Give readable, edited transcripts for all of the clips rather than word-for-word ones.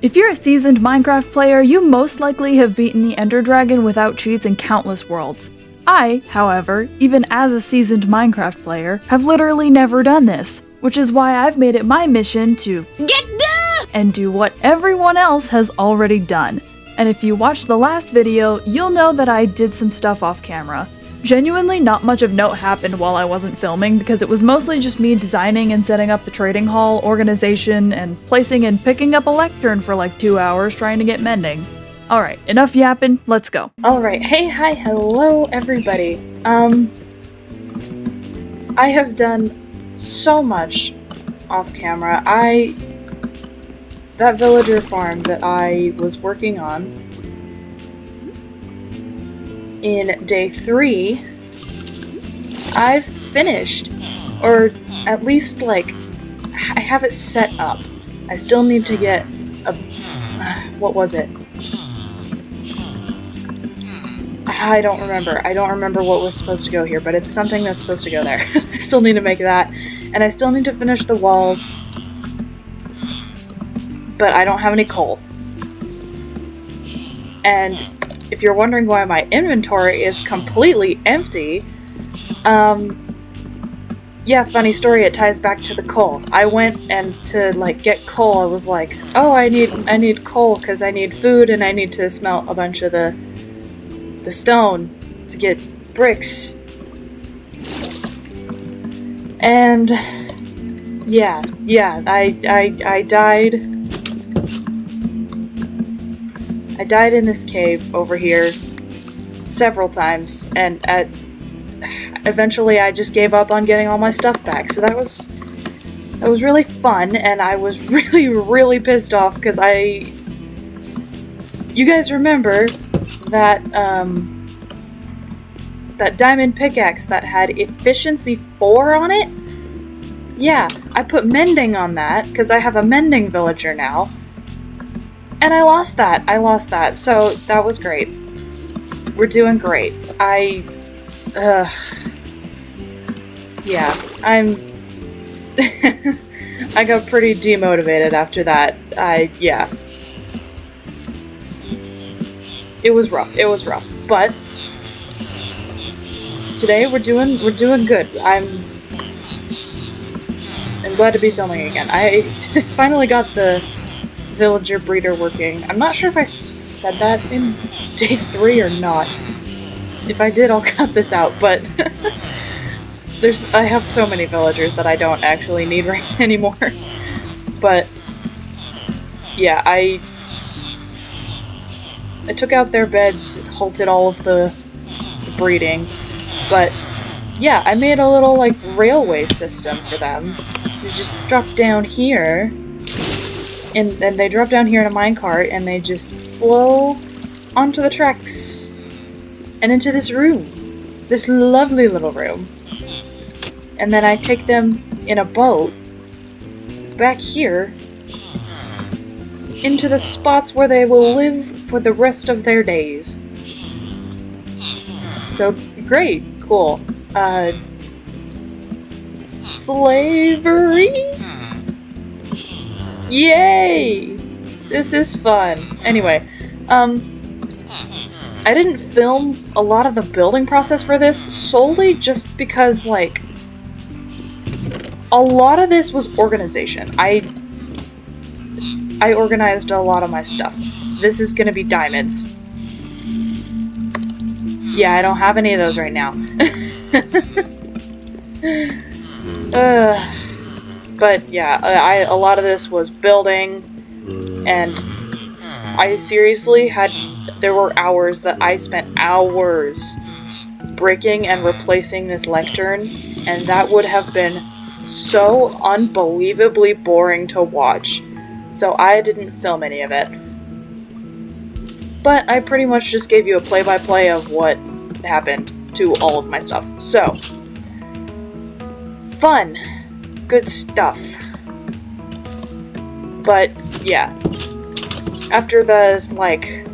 If you're a seasoned Minecraft player, you most likely have beaten the Ender Dragon without cheats in countless worlds. I, however, even as a seasoned Minecraft player, have literally never done this, which is why I've made it my mission to get done and do what everyone else has already done. And if you watched the last video, you'll know that I did some stuff off camera. Genuinely, not much of note happened while I wasn't filming because it was mostly just me designing and setting up the trading hall, organization, and placing and picking up a lectern for like 2 hours trying to get mending. Alright, enough yapping, let's go. Alright, hey, hi, hello everybody. I have done so much off camera. That villager farm that I was working on in day 3, I've finished, or at least like, I have it set up. I still need to get a, what was it? I don't remember what was supposed to go here, but it's something that's supposed to go there. I still need to make that, and I still need to finish the walls, but I don't have any coal. And if you're wondering why my inventory is completely empty, yeah, funny story, it ties back to the coal. I went and to, like, get coal, I was like, oh, I need coal because I need food and I need to smelt a bunch of the stone to get bricks. And yeah, I died. I died in this cave over here several times, and eventually I just gave up on getting all my stuff back. So that was really fun, and I was really pissed off because you guys remember that that diamond pickaxe that had efficiency 4 on it? Yeah, I put mending on that because I have a mending villager now. And I lost that, so that was great. We're doing great. Yeah, I got pretty demotivated after that. Yeah. It was rough, but today we're doing good. I'm glad to be filming again. I finally got the villager breeder working. I'm not sure if I said that in day 3 or not. If I did, I'll cut this out, but I have so many villagers that I don't actually need right anymore. But yeah, I took out their beds, halted all of the breeding, but yeah, I made a little like railway system for them. You just drop down here, and then they drop down here in a minecart, and they just flow onto the tracks and into this room, this lovely little room. And then I take them in a boat back here into the spots where they will live for the rest of their days. So, great, cool. Slavery? Yay! This is fun. Anyway, I didn't film a lot of the building process for this solely just because, like, a lot of this was organization. I organized a lot of my stuff. This is gonna be diamonds. Yeah, I don't have any of those right now. But yeah, a lot of this was building, and I seriously there were hours that I spent hours breaking and replacing this lectern, and that would have been so unbelievably boring to watch. So I didn't film any of it. But I pretty much just gave you a play-by-play of what happened to all of my stuff. So, fun. Good stuff. But, yeah. After the, like,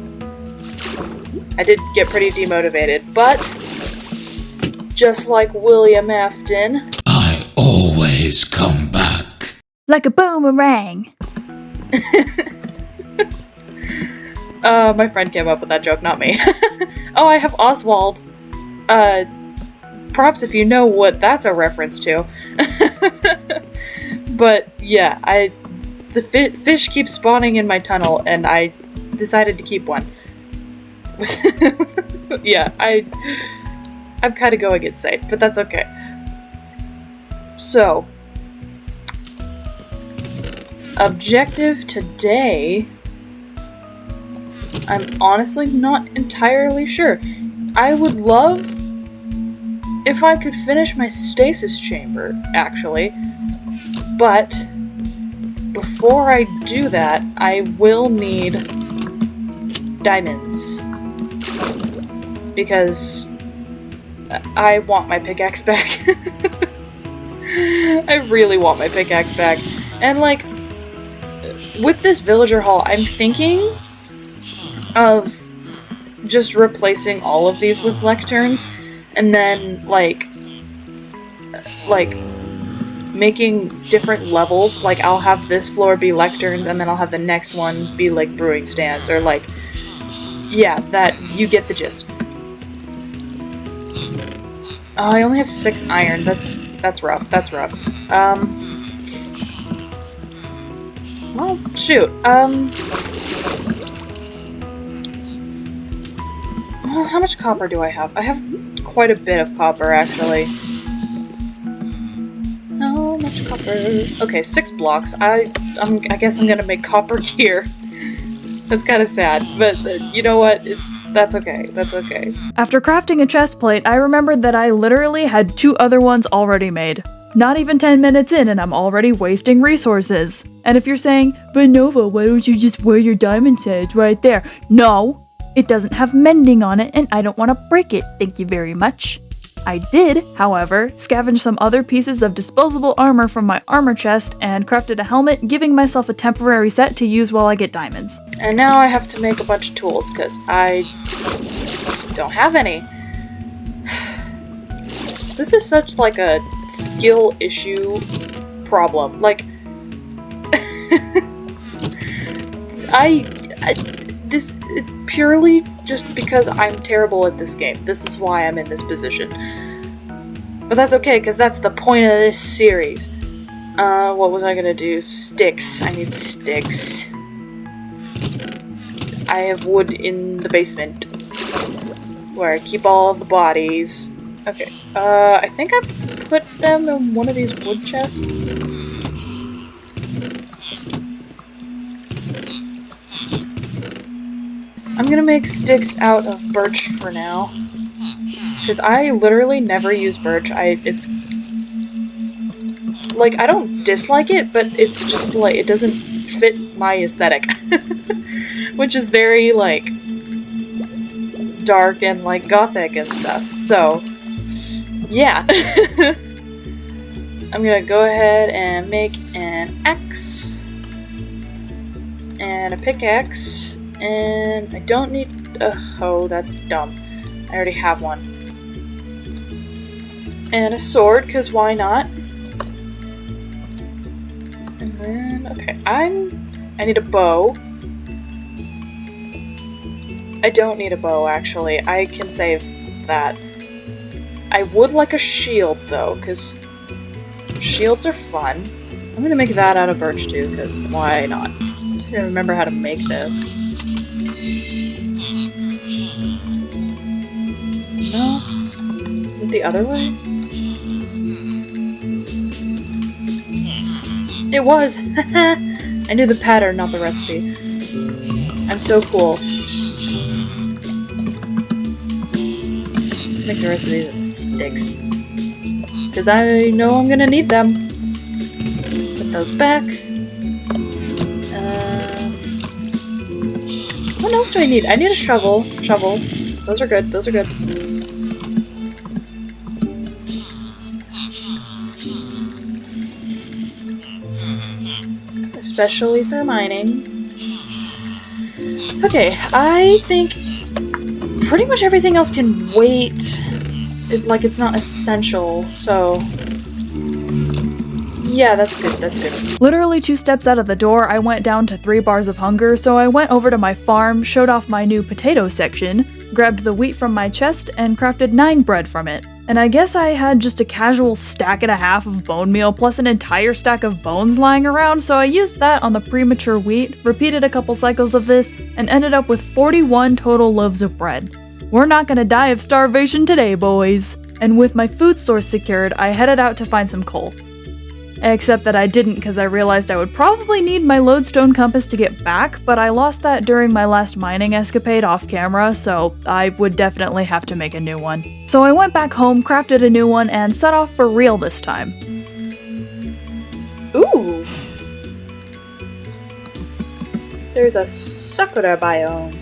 I did get pretty demotivated, but just like William Afton, I always come back. Like a boomerang. My friend came up with that joke, not me. Oh, I have Oswald. Perhaps if you know what that's a reference to. But yeah, the fish keeps spawning in my tunnel, and I decided to keep one. Yeah, I'm kind of going insane, but that's okay. So, objective today, I'm honestly not entirely sure. I would love if I could finish my stasis chamber, actually, but before I do that, I will need diamonds, because I want my pickaxe back. I really want my pickaxe back. And like, with this villager hall, I'm thinking of just replacing all of these with lecterns, and then like making different levels. Like, I'll have this floor be lecterns, and then I'll have the next one be like brewing stands, or like, yeah, that, you get the gist. Oh, I only have 6 iron. That's rough. That's rough. Well, shoot. Well, how much copper do I have? I have quite a bit of copper, actually. How much copper? Okay, 6 blocks. I guess I'm gonna make copper gear. That's kind of sad, but you know what? That's okay. That's okay. After crafting a chest plate, I remembered that I literally had 2 other ones already made. Not even 10 minutes in and I'm already wasting resources. And if you're saying, but Nova, why don't you just wear your diamond sage right there? No, it doesn't have mending on it and I don't want to break it, thank you very much. I did, however, scavenge some other pieces of disposable armor from my armor chest and crafted a helmet, giving myself a temporary set to use while I get diamonds. And now I have to make a bunch of tools, because I don't have any. This is such like a skill issue problem. Like, this purely just because I'm terrible at this game. This is why I'm in this position. But that's okay, because that's the point of this series. What was I gonna do? Sticks. I need sticks. I have wood in the basement, where I keep all the bodies. Okay, I think I put them in one of these wood chests. I'm gonna make sticks out of birch for now, because I literally never use birch. It's like, I don't dislike it, but it's just like, it doesn't fit my aesthetic. Which is very like dark and like gothic and stuff. So yeah. I'm gonna go ahead and make an axe and a pickaxe, and I don't need a hoe, that's dumb. I already have one. And a sword, because why not? And then, okay, I need a bow. I don't need a bow, actually. I can save that. I would like a shield, though, because shields are fun. I'm gonna make that out of birch, too, because why not? Just gotta remember how to make this. No? Is it the other way? It was! I knew the pattern, not the recipe. I'm so cool. Make the rest of these with sticks, because I know I'm gonna need them. Put those back. What else do I need? I need a shovel. Shovel. Those are good. Those are good. Especially for mining. Okay, I think pretty much everything else can wait. Like, it's not essential, so Yeah, that's good, that's good. Literally 2 steps out of the door, I went down to 3 bars of hunger, so I went over to my farm, showed off my new potato section, grabbed the wheat from my chest, and crafted 9 bread from it. And I guess I had just a casual stack and a half of bone meal plus an entire stack of bones lying around, so I used that on the premature wheat, repeated a couple cycles of this, and ended up with 41 total loaves of bread. We're not gonna die of starvation today, boys! And with my food source secured, I headed out to find some coal. Except that I didn't because I realized I would probably need my lodestone compass to get back, but I lost that during my last mining escapade off camera, so I would definitely have to make a new one. So I went back home, crafted a new one, and set off for real this time. Ooh! There's a sakura biome.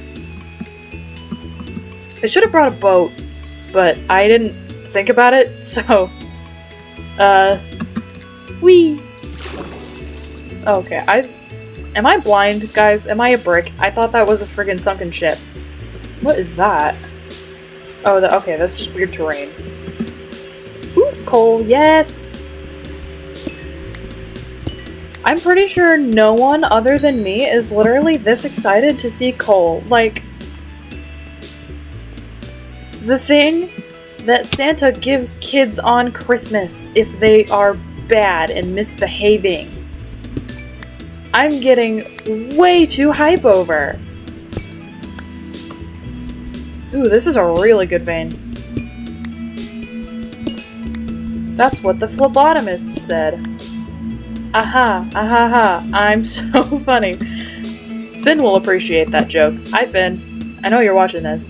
I should have brought a boat, but I didn't think about it, so... Whee! Okay, am I blind, guys? Am I a brick? I thought that was a friggin' sunken ship. What is that? Oh, okay, that's just weird terrain. Ooh, coal, yes! I'm pretty sure no one other than me is literally this excited to see coal. Like, the thing that Santa gives kids on Christmas if they are bad and misbehaving. I'm getting way too hype over. Ooh, this is a really good vein. That's what the phlebotomist said. Aha, aha, ha, I'm so funny. Finn will appreciate that joke. Hi, Finn. I know you're watching this.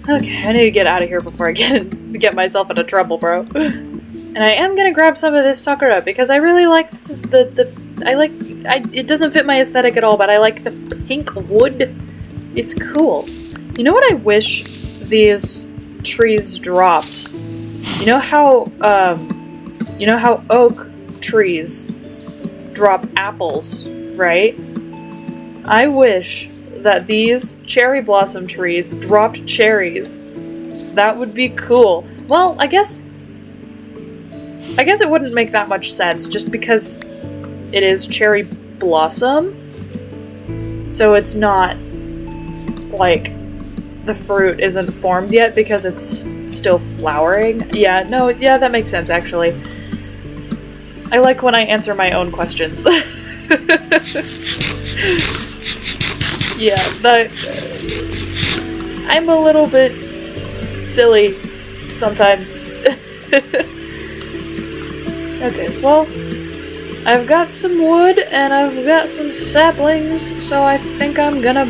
Okay, I need to get out of here before I get myself into trouble, bro. And I am gonna grab some of this sakura because I really like this, it doesn't fit my aesthetic at all, but I like the pink wood. It's cool. You know what I wish these trees dropped? You know how oak trees drop apples, right? I wish that these cherry blossom trees dropped cherries. That would be cool. Well, I guess it wouldn't make that much sense just because it is cherry blossom. So it's not like the fruit isn't formed yet because it's still flowering. Yeah, that makes sense actually. I like when I answer my own questions. Yeah, I'm a little bit silly sometimes. Okay, well, I've got some wood and I've got some saplings, so I think I'm gonna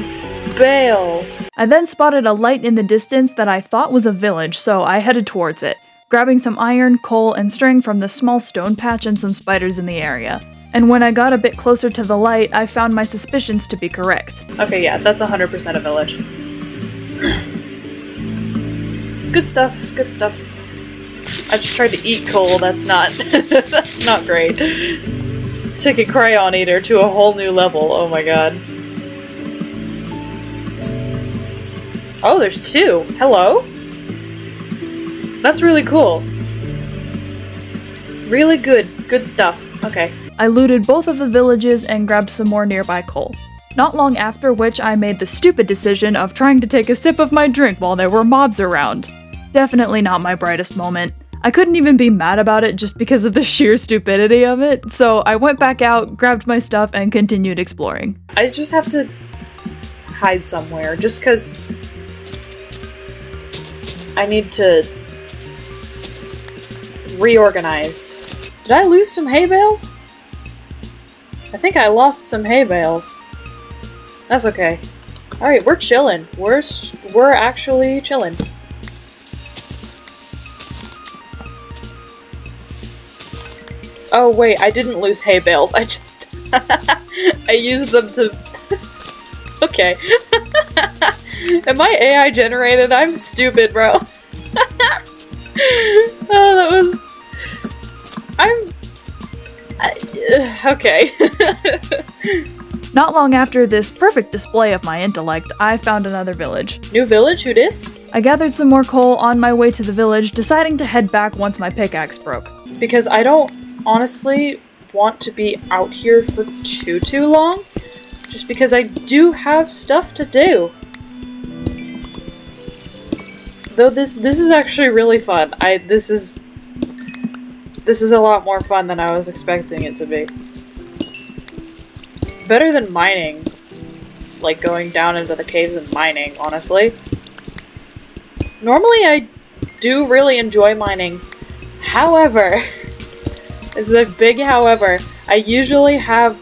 bail. I then spotted a light in the distance that I thought was a village, so I headed towards it, grabbing some iron, coal, and string from the small stone patch and some spiders in the area. And when I got a bit closer to the light, I found my suspicions to be correct. Okay, yeah, that's 100% a village. Good stuff, good stuff. I just tried to eat coal, that's not that's not great. Take a crayon eater to a whole new level, oh my god. Oh, there's 2. Hello? That's really cool. Really good stuff. Okay. I looted both of the villages and grabbed some more nearby coal. Not long after which I made the stupid decision of trying to take a sip of my drink while there were mobs around. Definitely not my brightest moment. I couldn't even be mad about it just because of the sheer stupidity of it, so I went back out, grabbed my stuff, and continued exploring. I just have to hide somewhere, just because I need to reorganize. Did I lose some hay bales? I think I lost some hay bales. That's okay. Alright, we're chilling. We're actually chilling. Oh wait, I didn't lose hay bales. I just... I used them to... Okay. Am I AI generated? I'm stupid, bro. Oh, Okay. Not long after this perfect display of my intellect, I found another village. New village? Who dis? I gathered some more coal on my way to the village, deciding to head back once my pickaxe broke. Because I don't honestly want to be out here for too long. Just because I do have stuff to do. Though this is actually really fun. This is a lot more fun than I was expecting it to be. Better than mining. Like going down into the caves and mining, honestly. Normally I do really enjoy mining. However, this is a big however, I usually have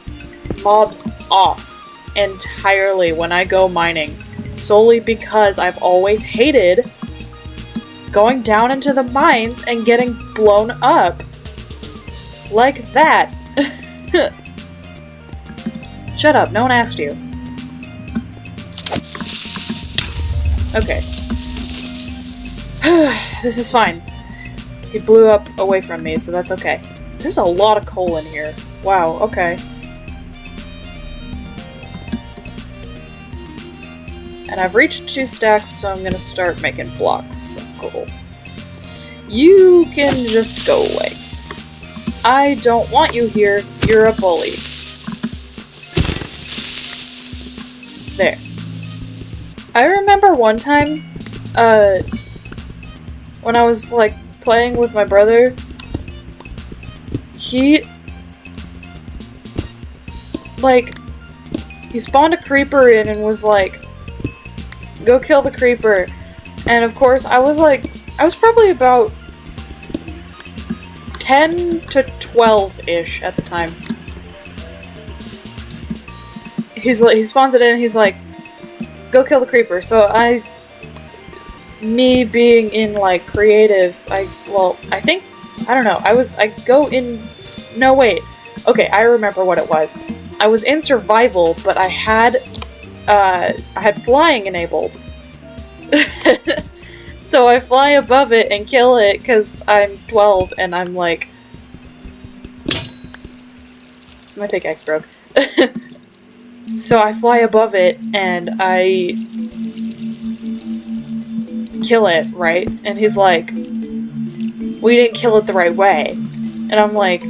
mobs off entirely when I go mining. Solely because I've always hated going down into the mines and getting blown up. Like that. Shut up, no one asked you. Okay. This is fine. He blew up away from me, so that's okay. There's a lot of coal in here. Wow, okay. And I've reached 2 stacks, so I'm gonna start making blocks of coal. You can just go away. I don't want you here. You're a bully. There. I remember one time, when I was, like, playing with my brother, he spawned a creeper in and was like, go kill the creeper. And of course, I was probably about 10 to 12-ish at the time. He spawns it in and he's like, go kill the creeper. So me being in like creative, I remember what it was. I was in survival, but I had flying enabled. So I fly above it and kill it because I'm 12 and I'm like... My pickaxe broke. So I fly above it and I kill it, right? And he's like, we didn't kill it the right way. And I'm like,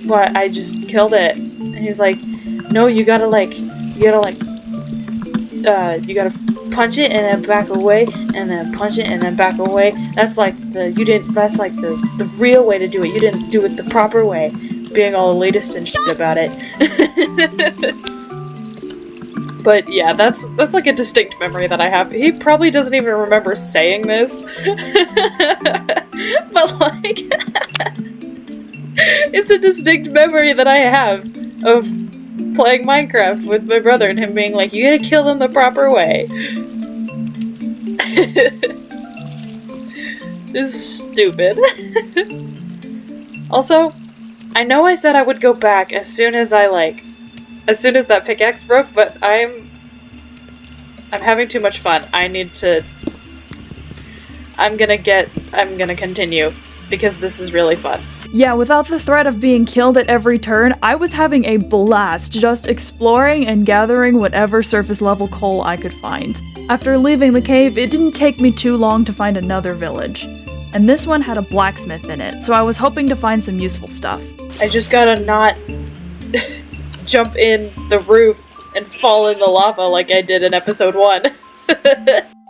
what? I just killed it. And he's like, no, you gotta punch it and then back away, and then punch it and then back away. That's like the real way to do it. You didn't do it the proper way. Being all elitist and shit about it. But yeah, that's like a distinct memory that I have. He probably doesn't even remember saying this. But like, it's a distinct memory that I have of playing Minecraft with my brother and him being like, you gotta kill them the proper way. This is stupid. Also, I know I said I would go back as soon as that pickaxe broke, but I'm having too much fun. I'm gonna continue because this is really fun. Yeah, without the threat of being killed at every turn, I was having a blast just exploring and gathering whatever surface level coal I could find. After leaving the cave, it didn't take me too long to find another village. And this one had a blacksmith in it, so I was hoping to find some useful stuff. I just gotta not jump in the roof and fall in the lava like I did in episode 1.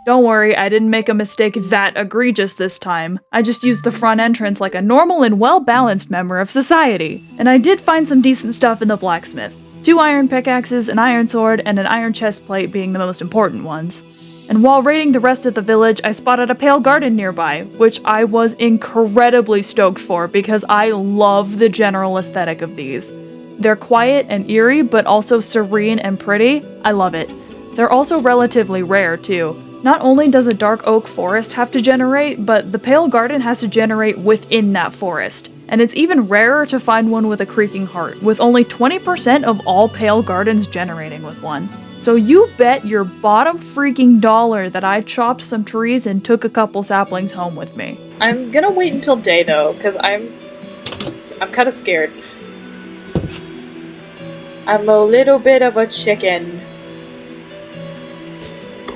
Don't worry, I didn't make a mistake that egregious this time. I just used the front entrance like a normal and well-balanced member of society. And I did find some decent stuff in the blacksmith. 2 iron pickaxes, an iron sword, and an iron chest plate being the most important ones. And while raiding the rest of the village, I spotted a pale garden nearby, which I was incredibly stoked for because I love the general aesthetic of these. They're quiet and eerie, but also serene and pretty. I love it. They're also relatively rare, too. Not only does a dark oak forest have to generate, but the pale garden has to generate within that forest. And it's even rarer to find one with a creaking heart, with only 20% of all pale gardens generating with one. So you bet your bottom freaking dollar that I chopped some trees and took a couple saplings home with me. I'm gonna wait until day though, because I'm kind of scared. I'm a little bit of a chicken.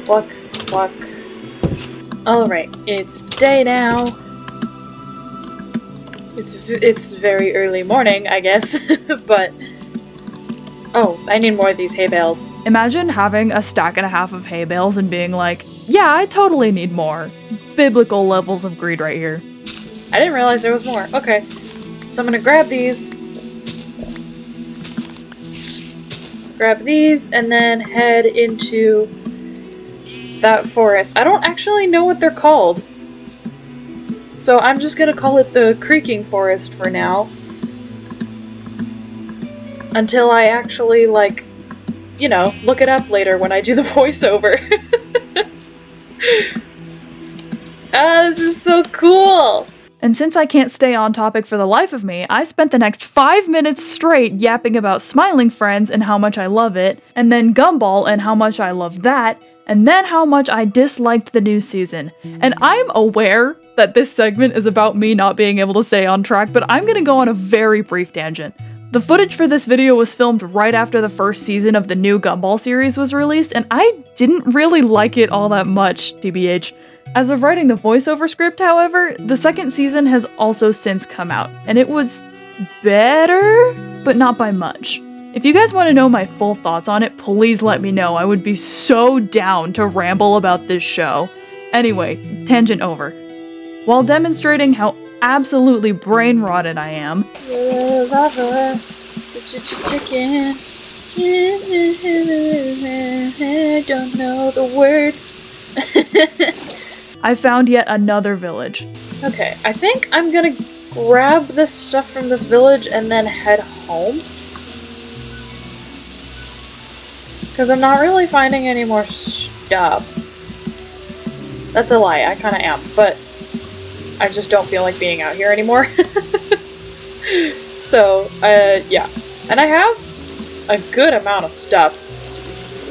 Cluck, cluck. Alright, it's day now. It's very early morning, I guess, but... Oh, I need more of these hay bales. Imagine having a stack and a half of hay bales and being like, yeah, I totally need more. Biblical levels of greed right here. I didn't realize there was more. Okay, so I'm gonna grab these. Grab these, and then head into that forest. I don't actually know what they're called. So I'm just gonna call it the Creaking Forest for now. Until I actually, like, you know, look it up later when I do the voiceover. Ah, this is so cool! And since I can't stay on topic for the life of me, I spent the next 5 minutes straight yapping about Smiling Friends and how much I love it, and then Gumball and how much I love that, and then how much I disliked the new season. And I'm aware that this segment is about me not being able to stay on track, but I'm gonna go on a very brief tangent. The footage for this video was filmed right after the first season of the new Gumball series was released, and I didn't really like it all that much, TBH. As of writing the voiceover script, however, the second season has also since come out, and it was better, but not by much. If you guys want to know my full thoughts on it, please let me know. I would be so down to ramble about this show. Anyway, tangent over. While demonstrating how absolutely brain-rotted I am, Chicken. I don't know the words. I found yet another village. Okay, I think I'm gonna grab this stuff from this village and then head home. Because I'm not really finding any more stuff. That's a lie, I kinda am, but I just don't feel like being out here anymore. So, yeah. And I have a good amount of stuff.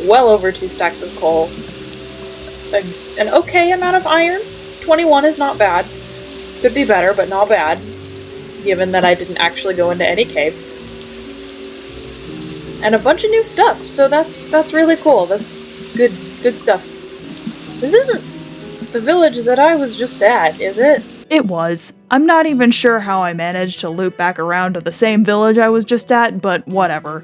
Well over 2 stacks of coal. An okay amount of iron. 21 is not bad. Could be better, but not bad. Given that I didn't actually go into any caves. And a bunch of new stuff, so that's really cool. That's good stuff. This isn't the village that I was just at, is it? It was. I'm not even sure how I managed to loop back around to the same village I was just at, but whatever.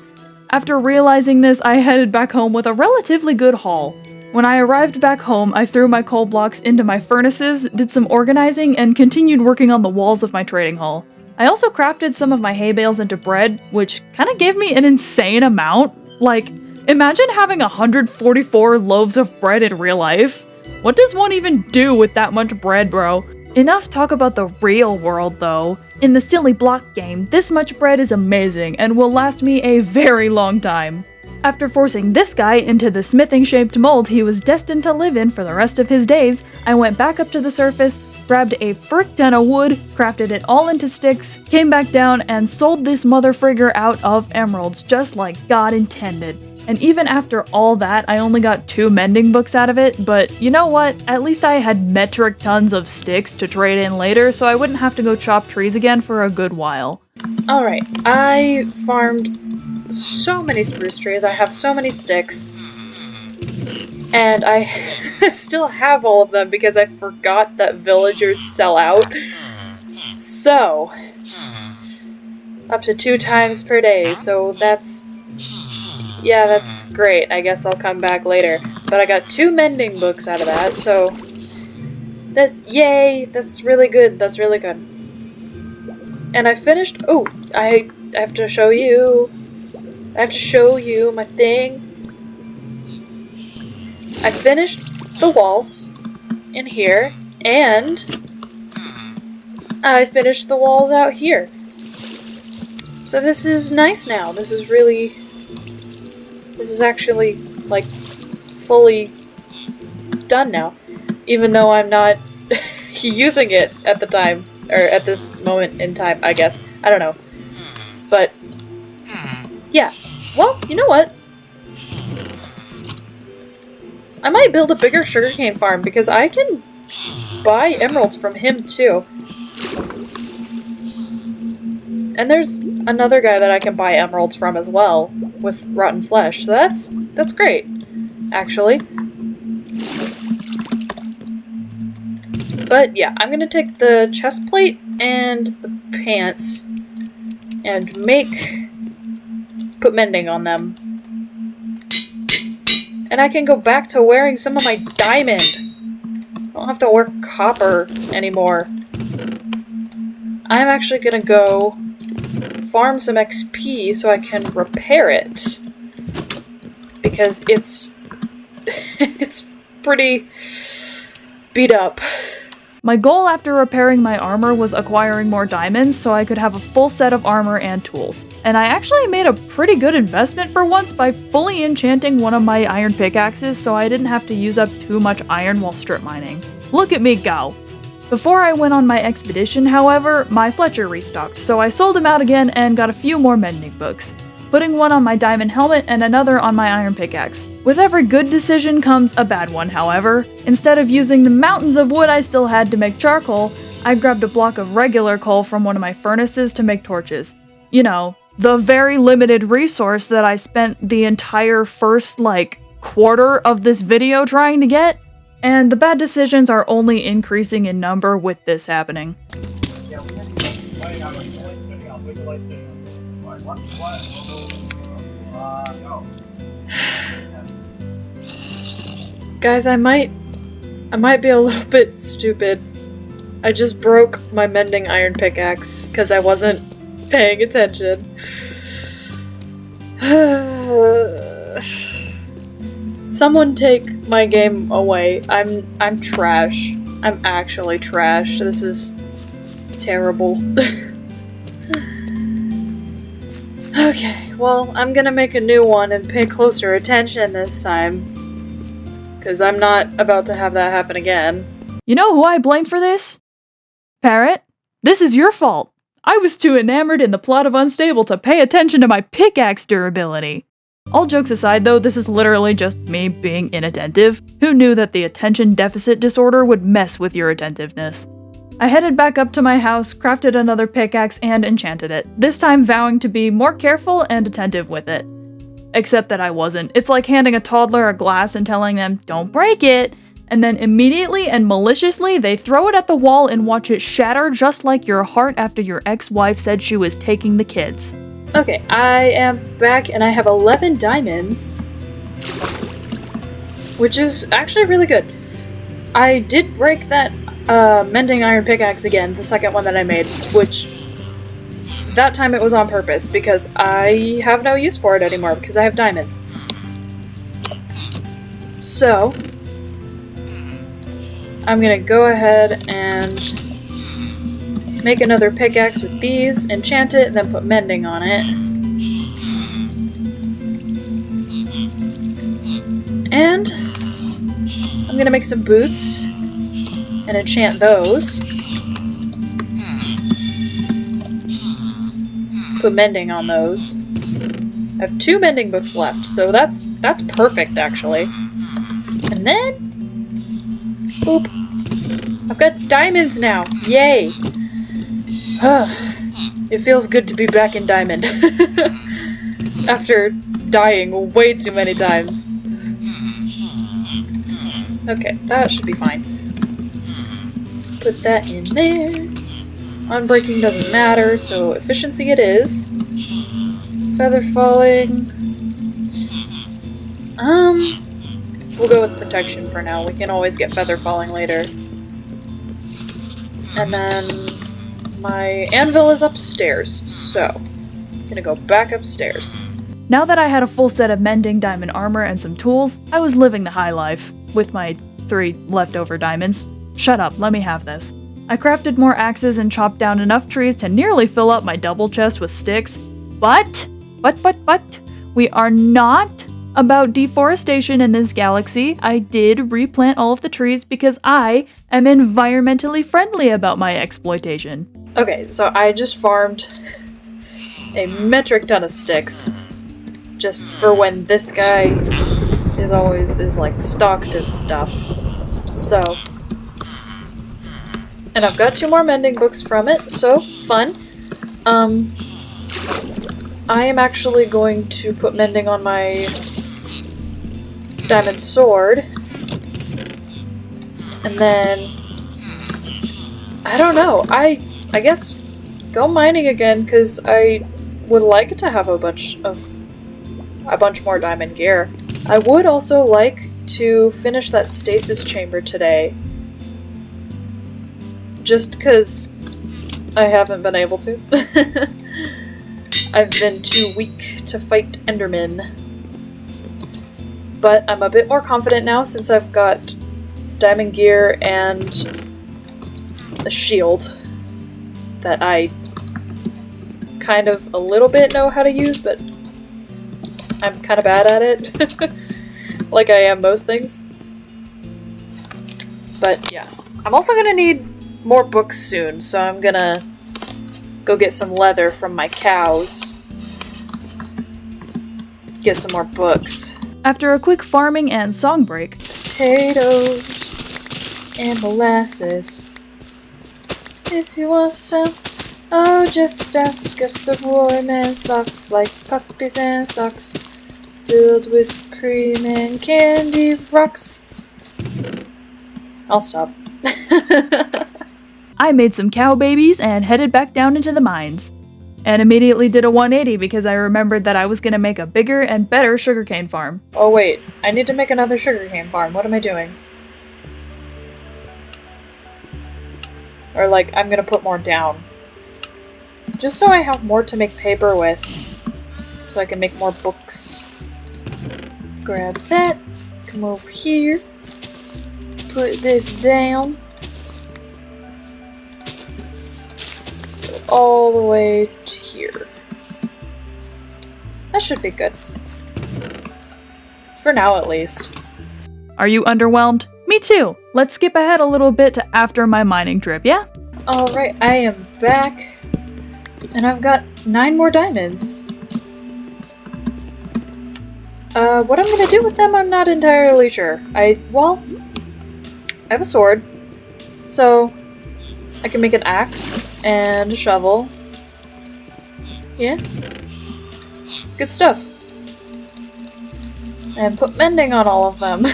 After realizing this, I headed back home with a relatively good haul. When I arrived back home, I threw my coal blocks into my furnaces, did some organizing, and continued working on the walls of my trading hall. I also crafted some of my hay bales into bread, which kinda gave me an insane amount. Like, imagine having 144 loaves of bread in real life. What does one even do with that much bread, bro? Enough talk about the real world, though. In the silly block game, this much bread is amazing and will last me a very long time. After forcing this guy into the smithing-shaped mold he was destined to live in for the rest of his days, I went back up to the surface, grabbed a frick ton of wood, crafted it all into sticks, came back down, and sold this motherfrigger out of emeralds just like God intended. And even after all that, I only got 2 mending books out of it, but you know what? At least I had metric tons of sticks to trade in later, so I wouldn't have to go chop trees again for a good while. Alright, I farmed so many spruce trees, I have so many sticks, and I still have all of them because I forgot that villagers sell out. So, up to 2 times per day, so that's... yeah, that's great. I guess I'll come back later. But I got 2 mending books out of that, so... that's... yay! That's really good. That's really good. And I finished... oh! I have to show you... I have to show you my thing. I finished the walls in here, and I finished the walls out here. So this is nice now. This is really... this is actually, like, fully done now. Even though I'm not using it at the time, or at this moment in time, I guess. I don't know. But, yeah. Well, you know what? I might build a bigger sugarcane farm, because I can buy emeralds from him, too. And there's another guy that I can buy emeralds from as well. with rotten flesh. So that's great, actually. But yeah, I'm gonna take the chest plate and the pants and put mending on them. And I can go back to wearing some of my diamond. I don't have to wear copper anymore. I'm actually gonna go farm some XP so I can repair it. Because it's it's pretty beat up. My goal after repairing my armor was acquiring more diamonds so I could have a full set of armor and tools. And I actually made a pretty good investment for once by fully enchanting one of my iron pickaxes so I didn't have to use up too much iron while strip mining. Look at me go! Before I went on my expedition, however, my Fletcher restocked, so I sold him out again and got a few more mending books, putting one on my diamond helmet and another on my iron pickaxe. With every good decision comes a bad one, however. Instead of using the mountains of wood I still had to make charcoal, I grabbed a block of regular coal from one of my furnaces to make torches. You know, the very limited resource that I spent the entire first, quarter of this video trying to get. And the bad decisions are only increasing in number with this happening. Guys, I might be a little bit stupid. I just broke my mending iron pickaxe because I wasn't paying attention. Someone take my game away. I'm trash. I'm actually trash. This is terrible. Okay, well, I'm gonna make a new one and pay closer attention this time. Because I'm not about to have that happen again. You know who I blame for this? Parrot, this is your fault. I was too enamored in the plot of Unstable to pay attention to my pickaxe durability. All jokes aside though, this is literally just me being inattentive. Who knew that the attention deficit disorder would mess with your attentiveness? I headed back up to my house, crafted another pickaxe, and enchanted it, this time vowing to be more careful and attentive with it. Except that I wasn't. It's like handing a toddler a glass and telling them, don't break it, and then immediately and maliciously they throw it at the wall and watch it shatter just like your heart after your ex-wife said she was taking the kids. Okay, I am back and I have 11 diamonds, which is actually really good. I did break that mending iron pickaxe again, the second one that I made, which that time it was on purpose because I have no use for it anymore because I have diamonds. So, I'm gonna go ahead and make another pickaxe with these, enchant it, and then put mending on it. And I'm gonna make some boots and enchant those. Put mending on those. I have 2 mending books left, so that's perfect actually. And then, boop. I've got diamonds now. Yay! It feels good to be back in diamond. After dying way too many times. Okay, that should be fine. Put that in there. Unbreaking doesn't matter, so efficiency it is. Feather falling. We'll go with protection for now. We can always get feather falling later. And then my anvil is upstairs, so I'm gonna go back upstairs. Now that I had a full set of mending diamond armor and some tools, I was living the high life with my 3 leftover diamonds. Shut up, let me have this. I crafted more axes and chopped down enough trees to nearly fill up my double chest with sticks. But, we are not about deforestation in this galaxy. I did replant all of the trees because I am environmentally friendly about my exploitation. Okay, so I just farmed a metric ton of sticks just for when this guy is like stocked and stuff. So, and I've got 2 more mending books from it, so fun. I am actually going to put mending on my diamond sword. And then, I don't know, I guess go mining again, because I would like to have a bunch more diamond gear. I would also like to finish that stasis chamber today. Just because I haven't been able to. I've been too weak to fight Endermen. But I'm a bit more confident now since I've got diamond gear and a shield that I kind of a little bit know how to use, but I'm kind of bad at it. Like I am most things. But yeah. I'm also gonna need more books soon, so I'm gonna go get some leather from my cows. Get some more books. After a quick farming and song break, potatoes and molasses. If you want some, oh, just ask us. The women soft like puppies and socks, filled with cream and candy rocks. I'll stop. I made some cow babies and headed back down into the mines. And immediately did a 180 because I remembered that I was going to make a bigger and better sugarcane farm. Oh wait, I need to make another sugarcane farm. What am I doing? Or like, I'm gonna put more down. Just so I have more to make paper with. So I can make more books. Grab that. Come over here. Put this down. Go all the way to here. That should be good. For now, at least. Are you underwhelmed? Me too! Let's skip ahead a little bit to after my mining trip, yeah? Alright, I am back. And I've got 9 more diamonds. What I'm gonna do with them, I'm not entirely sure. I have a sword. So, I can make an axe and a shovel. Yeah. Good stuff. And put mending on all of them.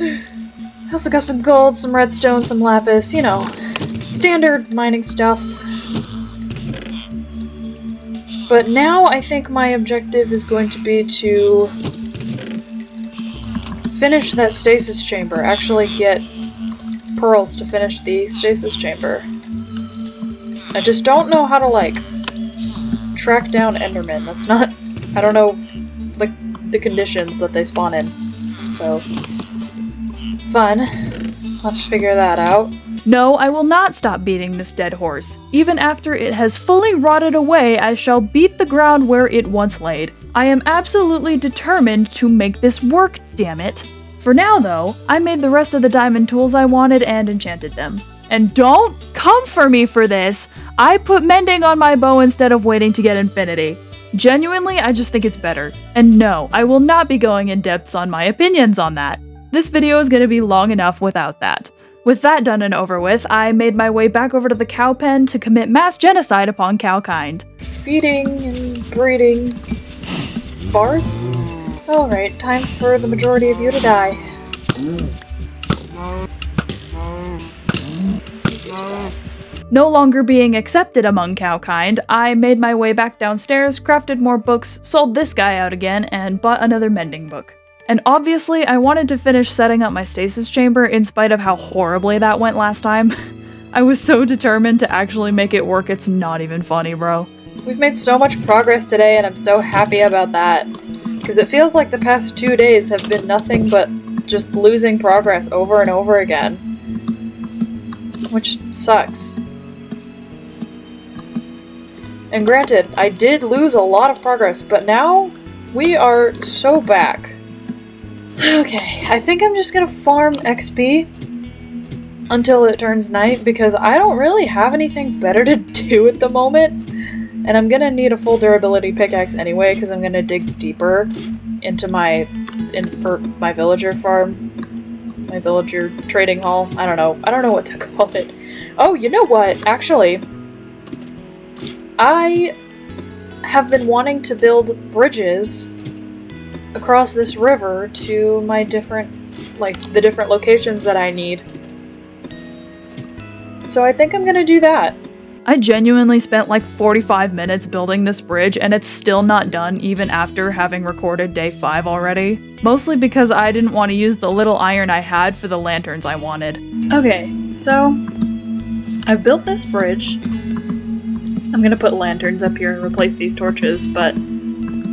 I also got some gold, some redstone, some lapis, you know, standard mining stuff. But now I think my objective is going to be to finish that stasis chamber, actually get pearls to finish the stasis chamber. I just don't know how to, like, track down Endermen. That's not, I don't know, like, the conditions that they spawn in. So, fun. I'll have to figure that out. No, I will not stop beating this dead horse. Even after it has fully rotted away, I shall beat the ground where it once laid. I am absolutely determined to make this work, damn it. For now, though, I made the rest of the diamond tools I wanted and enchanted them. And don't come for me for this! I put mending on my bow instead of waiting to get infinity. Genuinely, I just think it's better. And no, I will not be going in depths on my opinions on that. This video is going to be long enough without that. With that done and over with, I made my way back over to the cow pen to commit mass genocide upon cowkind. Feeding and breeding. Bars? Alright, time for the majority of you to die. No longer being accepted among cowkind, I made my way back downstairs, crafted more books, sold this guy out again, and bought another mending book. And obviously, I wanted to finish setting up my stasis chamber in spite of how horribly that went last time. I was so determined to actually make it work, it's not even funny, bro. We've made so much progress today, and I'm so happy about that. Because it feels like the past 2 days have been nothing but just losing progress over and over again. Which sucks. And granted, I did lose a lot of progress, but now we are so back. Okay, I think I'm just gonna farm XP until it turns night because I don't really have anything better to do at the moment. And I'm gonna need a full durability pickaxe anyway because I'm gonna dig deeper into for my villager farm. My villager trading hall. I don't know what to call it. Oh, you know what? Actually, I have been wanting to build bridges across this river to my different, the different locations that I need. So I think I'm gonna do that. I genuinely spent like 45 minutes building this bridge, and it's still not done even after having recorded day 5 already. Mostly because I didn't want to use the little iron I had for the lanterns I wanted. Okay, so I built this bridge. I'm gonna put lanterns up here and replace these torches, but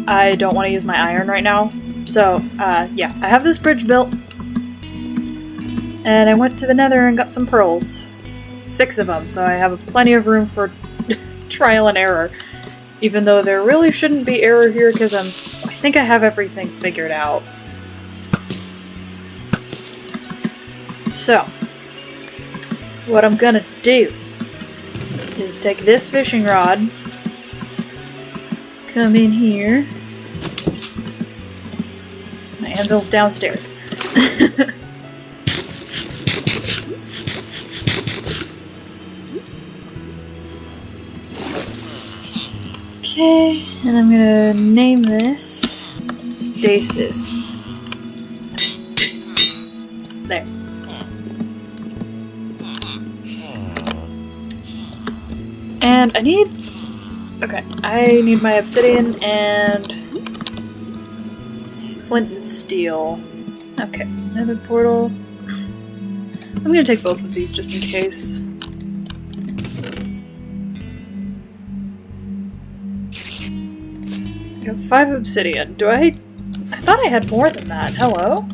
I don't want to use my iron right now. So, yeah, I have this bridge built. And I went to the Nether and got some pearls. 6 of them, so I have plenty of room for trial and error. Even though there really shouldn't be error here because I think I have everything figured out. So, what I'm gonna do is take this fishing rod, come in here. My anvil's downstairs. Okay, and I'm gonna name this Stasis. There. And I need my obsidian and flint and steel. Okay, another portal. I'm gonna take both of these just in case. I got 5 obsidian. I thought I had more than that. Hello?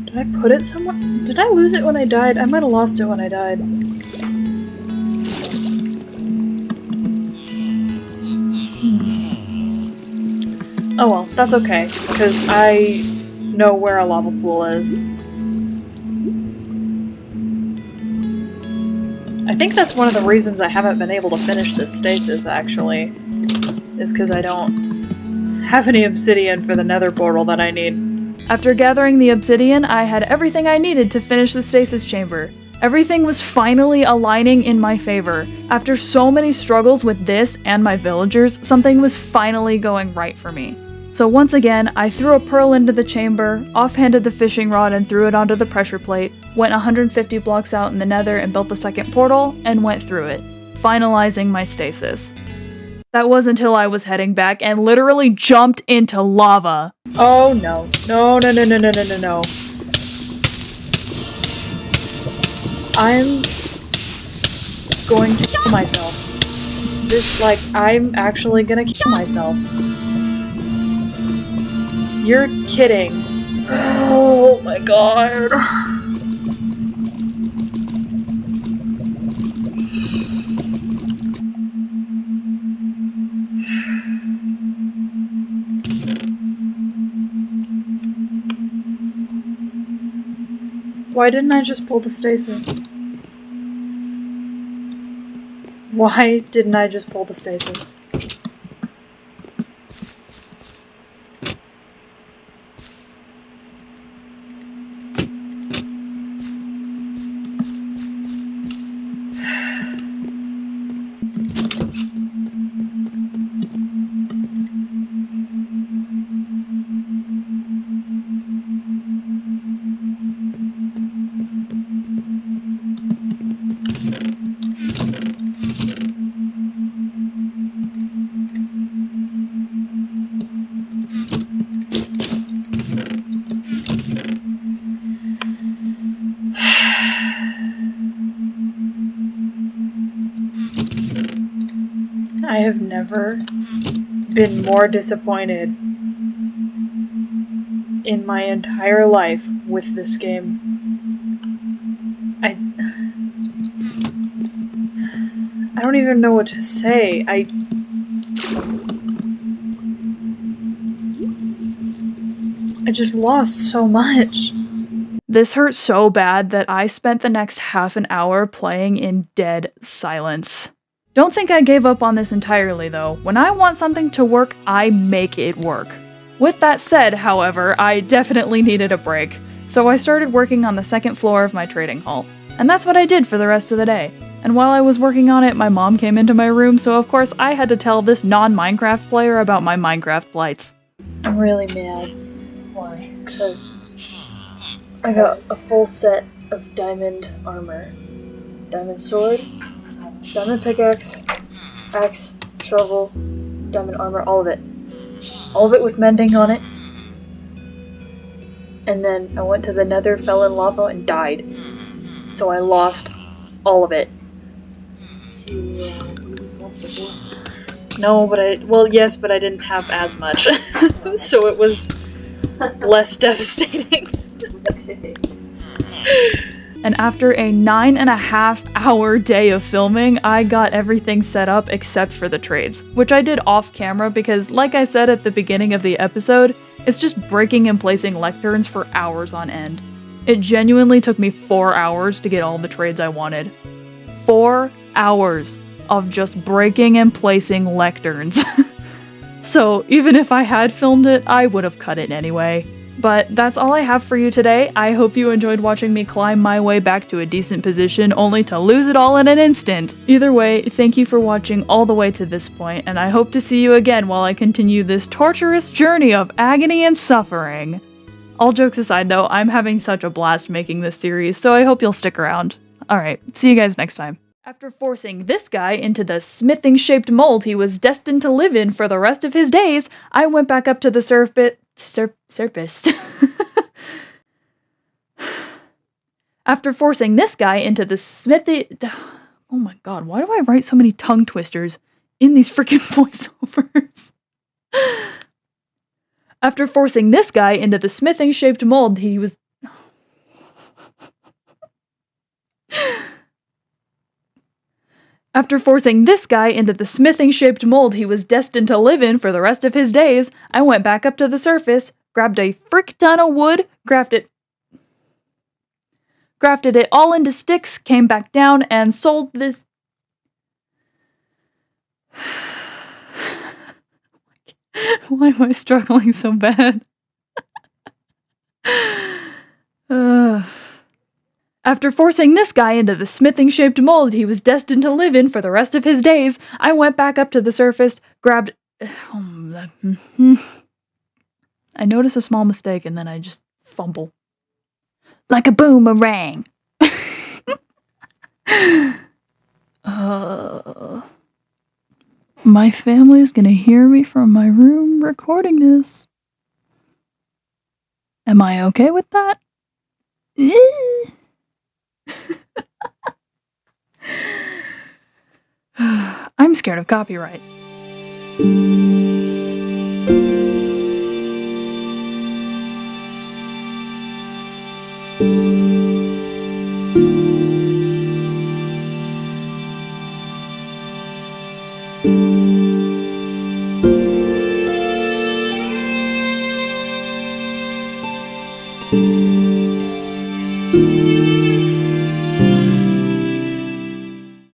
Did I put it somewhere? Did I lose it when I died? I might have lost it when I died. Oh well, that's okay, because I know where a lava pool is. I think that's one of the reasons I haven't been able to finish this stasis, actually. Is because I don't have any obsidian for the nether portal that I need. After gathering the obsidian, I had everything I needed to finish the stasis chamber. Everything was finally aligning in my favor. After so many struggles with this and my villagers, something was finally going right for me. So once again, I threw a pearl into the chamber, offhanded the fishing rod and threw it onto the pressure plate, went 150 blocks out in the nether and built the second portal, and went through it, finalizing my stasis. That was until I was heading back and literally jumped into lava. Oh no. No, no, no, no, no, no, no, no. I'm going to kill myself. I'm actually gonna kill myself. You're kidding. Oh my god. Why didn't I just pull the stasis? Why didn't I just pull the stasis? I have never been more disappointed in my entire life with this game. I don't even know what to say. I just lost so much. This hurt so bad that I spent the next half an hour playing in dead silence. Don't think I gave up on this entirely though. When I want something to work, I make it work. With that said, however, I definitely needed a break, so I started working on the second floor of my trading hall. And that's what I did for the rest of the day. And while I was working on it, my mom came into my room, so of course I had to tell this non-Minecraft player about my Minecraft blights. I'm really mad. Why? Because I got a full set of diamond armor. Diamond sword, diamond pickaxe, axe, shovel, diamond armor, all of it. All of it with mending on it. And then I went to the nether, fell in lava, and died. So I lost all of it. No, but yes, but I didn't have as much. So it was less devastating. And after a 9.5-hour day of filming, I got everything set up except for the trades, which I did off camera because, like I said at the beginning of the episode, it's just breaking and placing lecterns for hours on end. It genuinely took me 4 hours to get all the trades I wanted. 4 hours of just breaking and placing lecterns. So even if I had filmed it, I would have cut it anyway. But that's all I have for you today. I hope you enjoyed watching me climb my way back to a decent position only to lose it all in an instant. Either way, thank you for watching all the way to this point, and I hope to see you again while I continue this torturous journey of agony and suffering. All jokes aside though, I'm having such a blast making this series, so I hope you'll stick around. Alright, see you guys next time. After forcing this guy into the smithing-shaped mold he was destined to live in for the rest of his days, I went back up to the surface. After forcing this guy into the smithy... Oh my god, why do I write so many tongue twisters in these freaking voiceovers? After forcing this guy into the smithing-shaped mold he was... After forcing this guy into the smithing-shaped mold he was destined to live in for the rest of his days, I went back up to the surface, grabbed a frick ton of wood, grafted it all into sticks, came back down, and sold this... Why am I struggling so bad? After forcing this guy into the smithing-shaped mold he was destined to live in for the rest of his days, I went back up to the surface, grabbed... I notice a small mistake and then I just fumble. Like a boomerang! My family's gonna hear me from my room recording this. Am I okay with that? I'm scared of copyright.